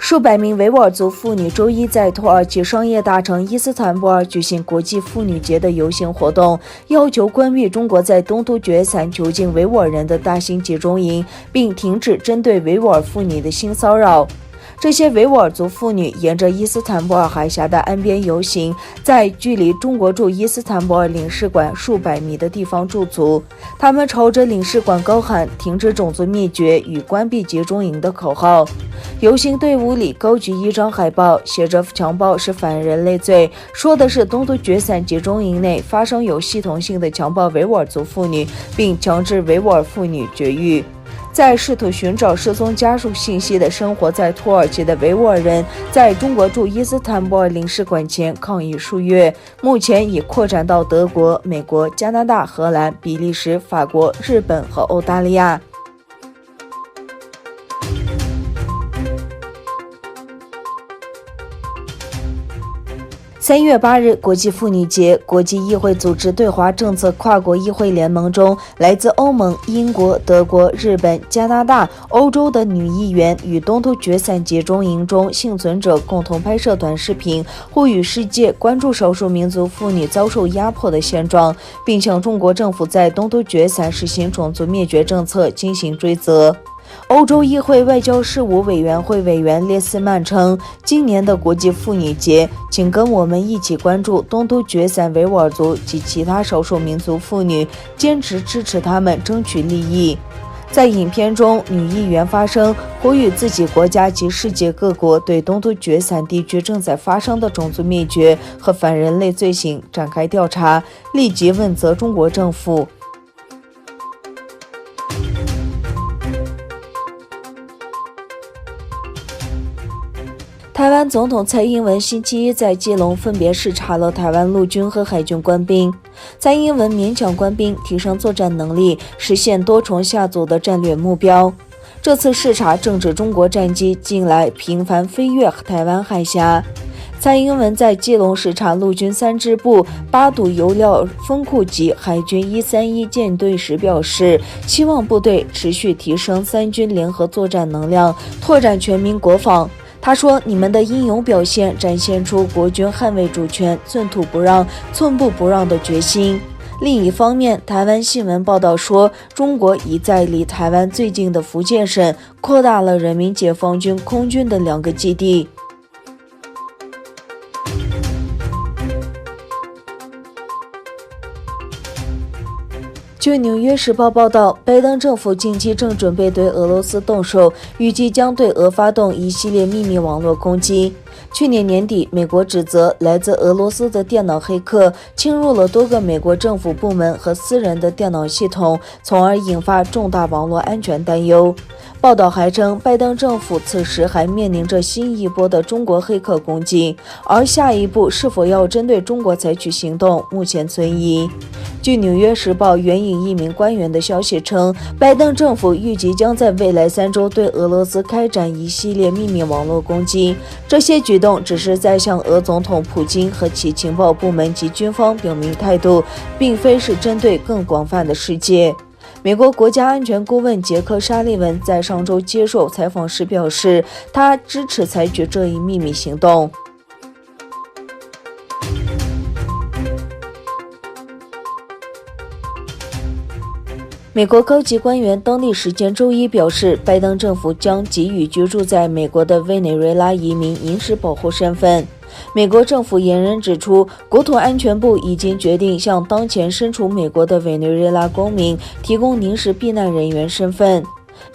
数百名维吾尔族妇女周一在土耳其商业大城伊斯坦布尔举行国际妇女节的游行活动，要求关闭中国在东突厥散囚禁维吾尔人的大型集中营，并停止针对维吾尔妇女的性骚扰。这些维吾尔族妇女沿着伊斯坦布尔海峡的岸边游行，在距离中国驻伊斯坦布尔领事馆数百米的地方驻足。他们朝着领事馆高喊“停止种族灭绝与关闭集中营”的口号。游行队伍里高举一张海报，写着“强暴是反人类罪”，说的是东突厥散集中营内发生有系统性的强暴维吾尔族妇女，并强制维吾尔妇女绝育。在试图寻找失踪家属信息的生活在土耳其的维吾尔人，在中国驻伊斯坦布尔领事馆前抗议数月，目前已扩展到德国、美国、加拿大、荷兰、比利时、法国、日本和澳大利亚。3月8日，国际妇女节，国际议会组织对华政策跨国议会联盟中，来自欧盟、英国、德国、日本、加拿大、欧洲的女议员与东突厥散集中营中幸存者共同拍摄短视频，呼吁世界关注少数民族妇女遭受压迫的现状，并向中国政府在东突厥散实行种族灭绝政策进行追责。欧洲议会外交事务委员会委员列斯曼称，今年的国际妇女节，请跟我们一起关注东突厥散维吾尔族及其他少数民族妇女，坚持支持他们争取利益。在影片中，女议员发声，呼吁自己国家及世界各国对东突厥散地区正在发生的种族灭绝和反人类罪行展开调查，立即问责中国政府。台湾总统蔡英文星期一在基隆分别视察了台湾陆军和海军官兵。蔡英文勉强官兵提升作战能力，实现多重下组的战略目标。这次视察正值中国战机近来频繁飞越台湾海峡。蔡英文在基隆视察陆军3支部8堵油料丰库及海军131舰队时表示，希望部队持续提升3军联合作战能量，拓展全民国防。他说，你们的英勇表现展现出国军捍卫主权、寸土不让、寸步不让的决心。另一方面，台湾新闻报道说，中国已在离台湾最近的福建省扩大了人民解放军空军的2个基地。据《纽约时报》报道，拜登政府近期正准备对俄罗斯动手，预计将对俄发动一系列秘密网络攻击。去年年底，美国指责来自俄罗斯的电脑黑客侵入了多个美国政府部门和私人的电脑系统，从而引发重大网络安全担忧。报道还称，拜登政府此时还面临着新一波的中国黑客攻击，而下一步是否要针对中国采取行动，目前存疑。据《纽约时报》援引一名官员的消息称，拜登政府预计将在未来3周对俄罗斯开展一系列秘密网络攻击。这些举动只是在向俄总统普京和其情报部门及军方表明态度，并非是针对更广泛的世界。美国国家安全顾问杰克·沙利文在上周接受采访时表示，他支持采取这一秘密行动。美国高级官员当地时间周一表示，拜登政府将给予居住在美国的委内瑞拉移民临时保护身份。美国政府言人指出，国土安全部已经决定向当前身处美国的委内瑞拉公民提供临时避难人员身份。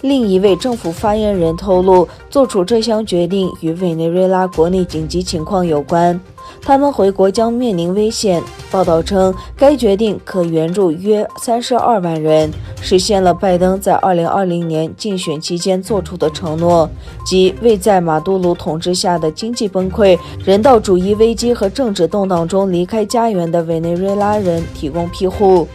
另一位政府发言人透露，做出这项决定与委内瑞拉国内紧急情况有关，他们回国将面临危险。报道称，该决定可援助约32万人，实现了拜登在2020年竞选期间做出的承诺，即为在马杜罗统治下的经济崩溃、人道主义危机和政治动荡中离开家园的委内瑞拉人提供庇护。